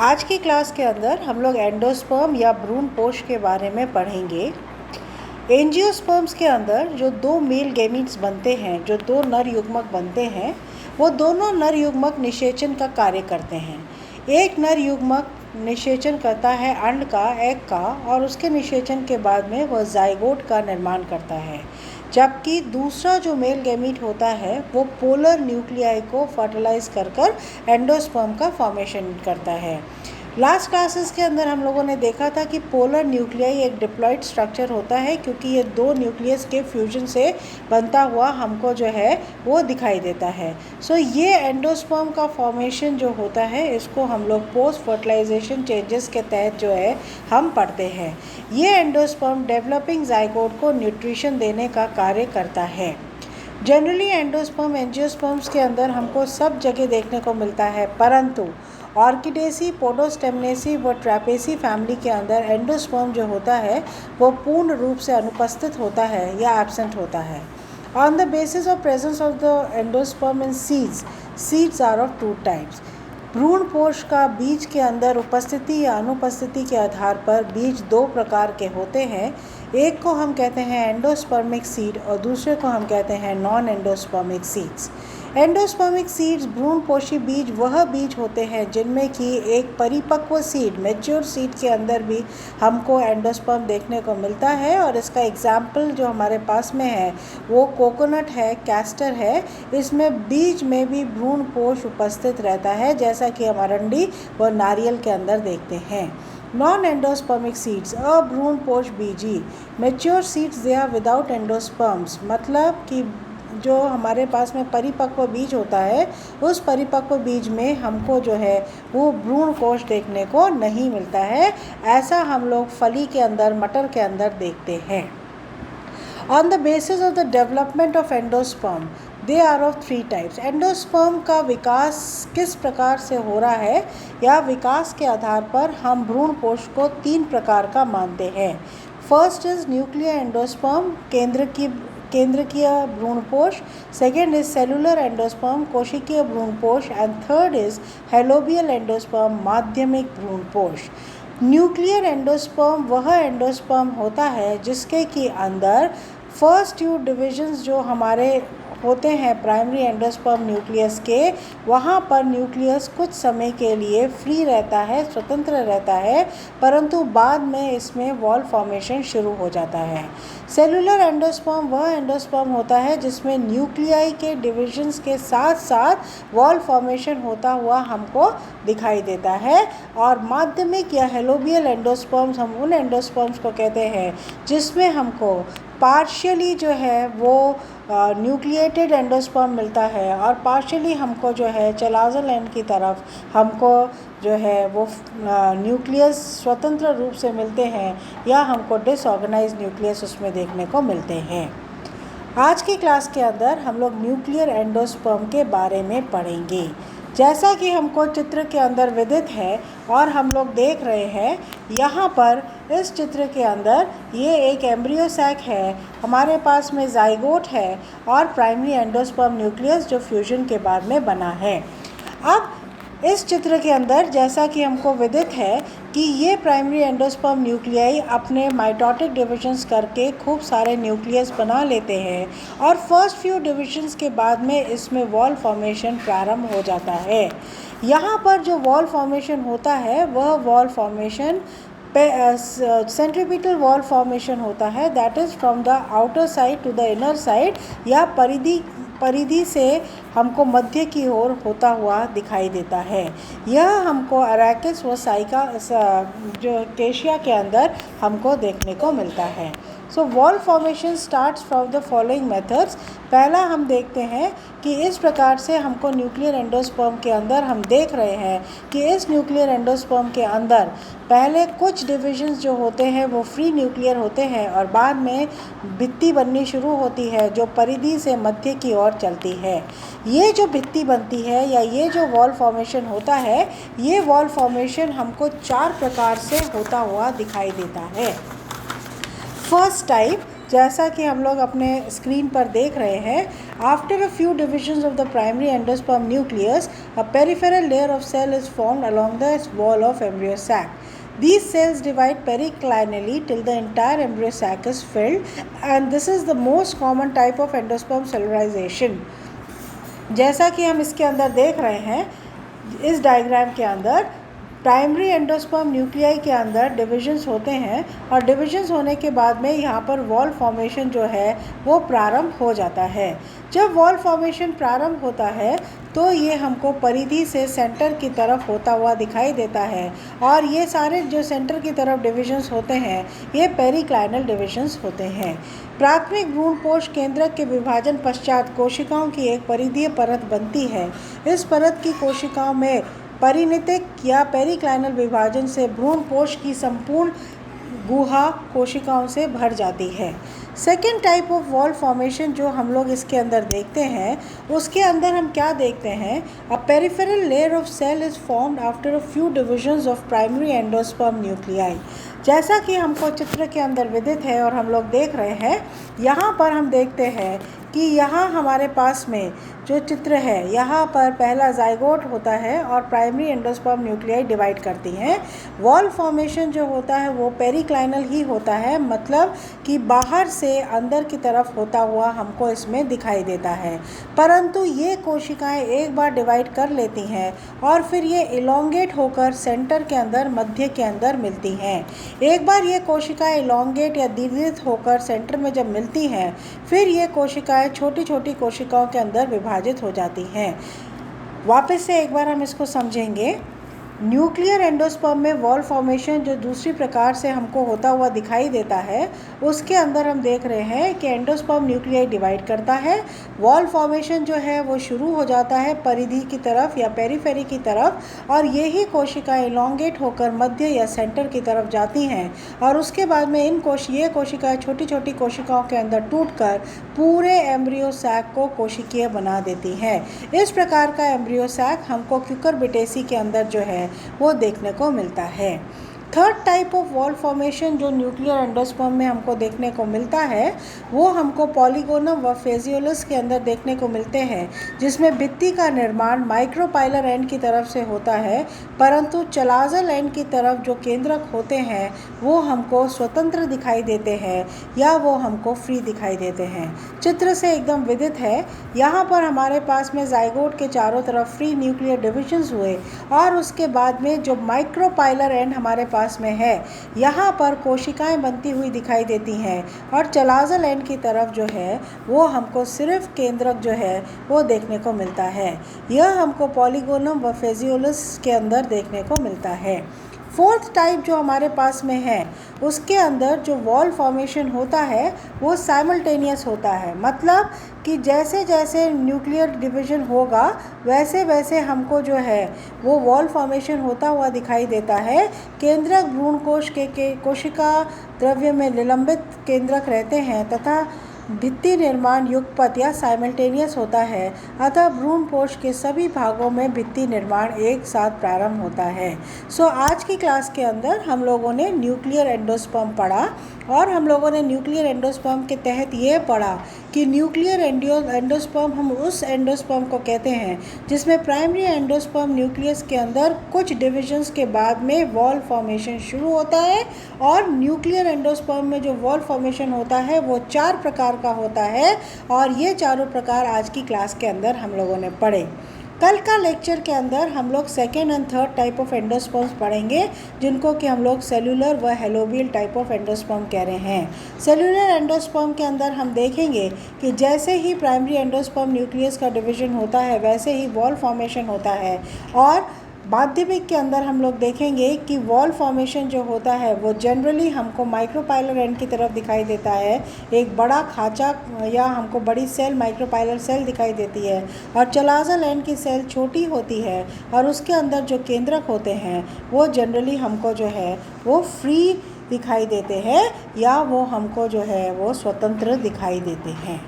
आज की क्लास के अंदर हम लोग एंडोस्पर्म या भ्रूणपोष के बारे में पढ़ेंगे। एंजियोस्पर्म्स के अंदर जो दो मेल गैमीट्स बनते हैं, जो दो नर युग्मक बनते हैं, वो दोनों नर युग्मक निषेचन का कार्य करते हैं। एक नर युग्मक निषेचन करता है अंड का, एग का, और उसके निषेचन के बाद में वह जाइगोट का निर्माण करता है, जबकि दूसरा जो मेल गैमीट होता है वो पोलर न्यूक्लियाई को फर्टिलाइज कर एंडोस्पर्म का फॉर्मेशन करता है। लास्ट क्लासेस के अंदर हम लोगों ने देखा था कि पोलर न्यूक्लियाई एक डिप्लॉइड स्ट्रक्चर होता है, क्योंकि ये दो न्यूक्लियस के फ्यूजन से बनता हुआ हमको जो है वो दिखाई देता है। सो ये एंडोस्पर्म का फॉर्मेशन जो होता है, इसको हम लोग पोस्ट फर्टिलाइजेशन चेंजेस के तहत जो है हम पढ़ते हैं। ये एंडोस्पर्म डेवलपिंग जाइगोट को न्यूट्रिशन देने का कार्य करता है। जनरली एंडोस्पर्म एंजियोस्पर्म्स के अंदर हमको सब जगह देखने को मिलता है, परंतु ऑर्किडेसी, पोडोस्टेमनेसी व ट्रैपेसी फैमिली के अंदर एंडोस्पर्म जो होता है वो पूर्ण रूप से अनुपस्थित होता है या एब्सेंट होता है। On the basis of presence of the endosperm in seeds are of two types. भ्रूणपोष का बीज के अंदर उपस्थिति या अनुपस्थिति के आधार पर बीज दो प्रकार के होते हैं। एक को हम कहते हैं एंडोस्पर्मिक सीड और दूसरे को हम कहते हैं non endospermic seeds. Endospermic seeds भ्रूणपोषी बीज वह बीज होते हैं जिनमें कि एक परिपक्व सीड, मैच्योर सीड के अंदर भी हमको एंडोस्पर्म देखने को मिलता है, और इसका एग्जाम्पल जो हमारे पास में है वो कोकोनट है, कैस्टर है। इसमें बीज में भी भ्रूणपोष उपस्थित रहता है, जैसा कि हम अरंडी व नारियल के अंदर देखते हैं। नॉन एंडोस्पर्मिक सीड्स, अभ्रूणपोष बीजी, mature seeds they are without endosperms, मतलब कि जो हमारे पास में परिपक्व बीज होता है उस परिपक्व बीज में हमको जो है वो भ्रूणकोष देखने को नहीं मिलता है। ऐसा हम लोग फली के अंदर, मटर के अंदर देखते हैं। On the basis of the development of endosperm they are of three types. Endosperm का विकास किस प्रकार से हो रहा है या विकास के आधार पर हम भ्रूणपोष को तीन प्रकार का मानते हैं। फर्स्ट इज न्यूक्लियर एंडोस्पर्म, केंद्रकीय भ्रूणपोष। सेकेंड इज सेलुलर एंडोस्पर्म, कोशिकीय भ्रूणपोष, and third is helobial endosperm, माध्यमिक भ्रूणपोष। न्यूक्लियर एंडोस्पर्म वह एंडोस्पर्म होता है जिसके कि अंदर फर्स्ट टू डिविजन्स जो हमारे होते हैं प्राइमरी एंडोस्पर्म न्यूक्लियस के, वहाँ पर न्यूक्लियस कुछ समय के लिए फ्री रहता है, स्वतंत्र रहता है, परंतु बाद में इसमें वॉल फॉर्मेशन शुरू हो जाता है। सेलुलर एंडोस्पर्म वह एंडोस्पर्म होता है जिसमें न्यूक्लियाई के डिविजन्स के साथ साथ वॉल फॉर्मेशन होता हुआ हमको दिखाई देता है। और माध्यमिक या हेलोबियल एंडोस्पर्म्स, हम उन एंडोस्पर्म्स को कहते हैं जिसमें हमको पार्शियली जो है वो न्यूक्लिएटेड एंडोस्पर्म मिलता है और पार्शियली हमको जो है चलाजल एंड की तरफ हमको जो है वो न्यूक्लियस स्वतंत्र रूप से मिलते हैं या हमको डिसऑर्गेनाइज न्यूक्लियस उसमें देखने को मिलते हैं। आज की क्लास के अंदर हम लोग न्यूक्लियर एंडोस्पर्म के बारे में पढ़ेंगे। जैसा कि हमको चित्र के अंदर विदित है और हम लोग देख रहे हैं, यहाँ पर इस चित्र के अंदर ये एक एम्ब्रियो सैक है, हमारे पास में जाइगोट है और प्राइमरी एंडोस्पर्म न्यूक्लियस जो फ्यूजन के बाद में बना है। अब इस चित्र के अंदर जैसा कि हमको विदित है कि ये प्राइमरी एंडोस्पर्म न्यूक्लियाई अपने माइटोटिक डिविजन्स करके खूब सारे न्यूक्लियस बना लेते हैं और फर्स्ट फ्यू डिविजन्स के बाद में इसमें वॉल फॉर्मेशन प्रारंभ हो जाता है। यहाँ पर जो वॉल फॉर्मेशन होता है वह wall formation centripetal wall formation होता है, that is from the outer side to the inner side, या परिधि से हमको मध्य की ओर होता हुआ दिखाई देता है। यह हमको अरैकिस व साइका जो केशिया के अंदर हमको देखने को मिलता है। So wall formation starts from the following methods. पहला हम देखते हैं कि इस प्रकार से हमको न्यूक्लियर एंडोस्पर्म के अंदर हम देख रहे हैं कि इस न्यूक्लियर एंडोस्पर्म के अंदर पहले कुछ डिविजन्स जो होते हैं वो फ्री न्यूक्लियर होते हैं और बाद में भित्ति बननी शुरू होती है जो परिधि से मध्य की ओर चलती है। ये जो भित्ति बनती है या ये जो वॉल फॉर्मेशन होता है, ये वॉल फॉर्मेशन हमको चार प्रकार से होता हुआ दिखाई देता है। फर्स्ट टाइप जैसा कि हम लोग अपने स्क्रीन पर देख रहे हैं, after a few divisions of the primary endosperm nucleus a peripheral layer of cell is formed along the wall of embryo sac. These cells divide periclinally till the entire embryo sac is filled, and this is the most common type of endosperm cellularization. जैसा कि हम इसके अंदर देख रहे हैं, इस diagram के अंदर प्राइमरी एंडोस्पर्म न्यूक्लियाई के अंदर डिविजन्स होते हैं और डिविजन्स होने के बाद में यहाँ पर वॉल फॉर्मेशन जो है वो प्रारंभ हो जाता है. जब वॉल फॉर्मेशन प्रारंभ होता है तो ये हमको परिधि से सेंटर की तरफ होता हुआ दिखाई देता है, और ये सारे जो सेंटर की तरफ डिविजन्स होते हैं ये पेरिक्लाइनल डिविजन्स होते हैं. प्राथमिक भ्रूणपोष केंद्रक के विभाजन पश्चात कोशिकाओं की एक परिधीय परत बनती है. इस परत की कोशिकाओं में परिणतिक या पेरिक्लाइनल विभाजन से भ्रूणपोष की संपूर्ण गुहा कोशिकाओं से भर जाती है. Second type of wall formation जो हम लोग इसके अंदर देखते हैं, उसके अंदर हम क्या देखते हैं, a peripheral layer of cell is formed after a few divisions of primary endosperm nuclei. जैसा कि हमको चित्र के अंदर विदित है और हम लोग देख रहे हैं, यहाँ पर हम देखते हैं कि यहाँ हमारे पास में जो चित्र है, यहाँ पर पहला जाइगोट होता है और प्राइमरी एंडोस्पर्म न्यूक्लियाई डिवाइड करती हैं. वॉल फॉर्मेशन जो होता है वो पेरिक्लाइनल ही होता है, मतलब कि बाहर से अंदर की तरफ होता हुआ हमको इसमें दिखाई देता है. परंतु ये कोशिकाएं एक बार डिवाइड कर लेती हैं और फिर ये इलोंगेट होकर सेंटर के अंदर, मध्य के अंदर मिलती हैं. एक बार ये कोशिकाएं इलोंगेट या दीर्घित होकर सेंटर में जब मिलती हैं, फिर ये कोशिकाएं छोटी छोटी कोशिकाओं के अंदर विभाजित हो जाती हैं. वापस से एक बार हम इसको समझेंगे. न्यूक्लियर एंडोस्पर्म में वॉल फॉर्मेशन जो दूसरी प्रकार से हमको होता हुआ दिखाई देता है, उसके अंदर हम देख रहे हैं कि एंडोस्पर्म न्यूक्लियाई डिवाइड करता है. वॉल फॉर्मेशन जो है वो शुरू हो जाता है परिधि की तरफ या पेरिफेरी की तरफ, और यही कोशिकाएं इलोंगेट होकर मध्य या सेंटर की तरफ जाती हैं, और उसके बाद में ये कोशिकाएं छोटी छोटी कोशिकाओं के अंदर टूटकर पूरे एम्ब्रियो सैक को कोशिकीय बना देती हैं. इस प्रकार का एम्ब्रियो सैक हमको क्यूकरबिटेसी के अंदर जो है वो देखने को मिलता है. Third type of wall formation जो न्यूक्लियर एंडोस्पर्म में हमको देखने को मिलता है, वो हमको पॉलीगोनम व फेजियोलस के अंदर देखने को मिलते हैं, जिसमें भित्ति का निर्माण माइक्रोपाइलर एंड की तरफ से होता है, परंतु चलाजल एंड की तरफ जो केंद्रक होते हैं वो हमको स्वतंत्र दिखाई देते हैं या वो हमको फ्री दिखाई देते हैं. चित्र से एकदम विदित है. यहाँ पर हमारे पास में जाइगोट के चारों तरफ फ्री न्यूक्लियर डिविजन्स हुए, और उसके बाद में जो माइक्रोपाइलर एंड हमारे पास में है, यहाँ पर कोशिकाएं बनती हुई दिखाई देती हैं, और चलाजल एंड की तरफ जो है वो हमको सिर्फ केंद्रक जो है वो देखने को मिलता है. यह हमको पॉलीगोनम व फेजियोलस के अंदर देखने को मिलता है. फोर्थ टाइप जो हमारे पास में है, उसके अंदर जो वॉल फॉर्मेशन होता है वो साइमल्टेनियस होता है, मतलब कि जैसे जैसे न्यूक्लियर डिवीजन होगा वैसे वैसे हमको जो है वो वॉल फॉर्मेशन होता हुआ दिखाई देता है. केंद्रक भ्रूणकोश के कोशिका द्रव्य में निलंबित केंद्रक रहते हैं तथा भित्ति निर्माण युगपत या साइमल्टेनियस होता है, अतः भ्रूणपोष के सभी भागों में भित्ति निर्माण एक साथ प्रारंभ होता है. आज की क्लास के अंदर हम लोगों ने न्यूक्लियर एंडोस्पर्म पढ़ा, और हम लोगों ने न्यूक्लियर एंडोस्पर्म के तहत ये पढ़ा कि न्यूक्लियर एंडोस्पर्म हम उस एंडोस्पर्म को कहते हैं जिसमें प्राइमरी एंडोस्पर्म न्यूक्लियस के अंदर कुछ डिविजन्स के बाद में वॉल फॉर्मेशन शुरू होता है, और न्यूक्लियर एंडोस्पर्म में जो वॉल फॉर्मेशन होता है वो 4 प्रकार का होता है, और ये चारों प्रकार आज की क्लास के अंदर हम लोगों ने पढ़े. कल का लेक्चर के अंदर हम लोग second and third type of endosperms पढ़ेंगे, जिनको कि हम लोग सेलुलर व हेलोबियल टाइप ऑफ एंडोस्पर्म कह रहे हैं. सेलुलर एंडोस्पर्म के अंदर हम देखेंगे कि जैसे ही प्राइमरी एंडोस्पर्म न्यूक्लियस का डिवीजन होता है वैसे ही वॉल फॉर्मेशन होता है, और माध्यमिक के अंदर हम लोग देखेंगे कि वॉल फॉर्मेशन जो होता है वो जनरली हमको माइक्रोपाइलर एंड की तरफ दिखाई देता है. एक बड़ा खांचा या हमको बड़ी सेल माइक्रोपाइलर सेल दिखाई देती है, और चलाजल एंड की सेल छोटी होती है, और उसके अंदर जो केंद्रक होते हैं वो जनरली हमको जो है वो फ्री दिखाई देते हैं या वो हमको जो है वो स्वतंत्र दिखाई देते हैं.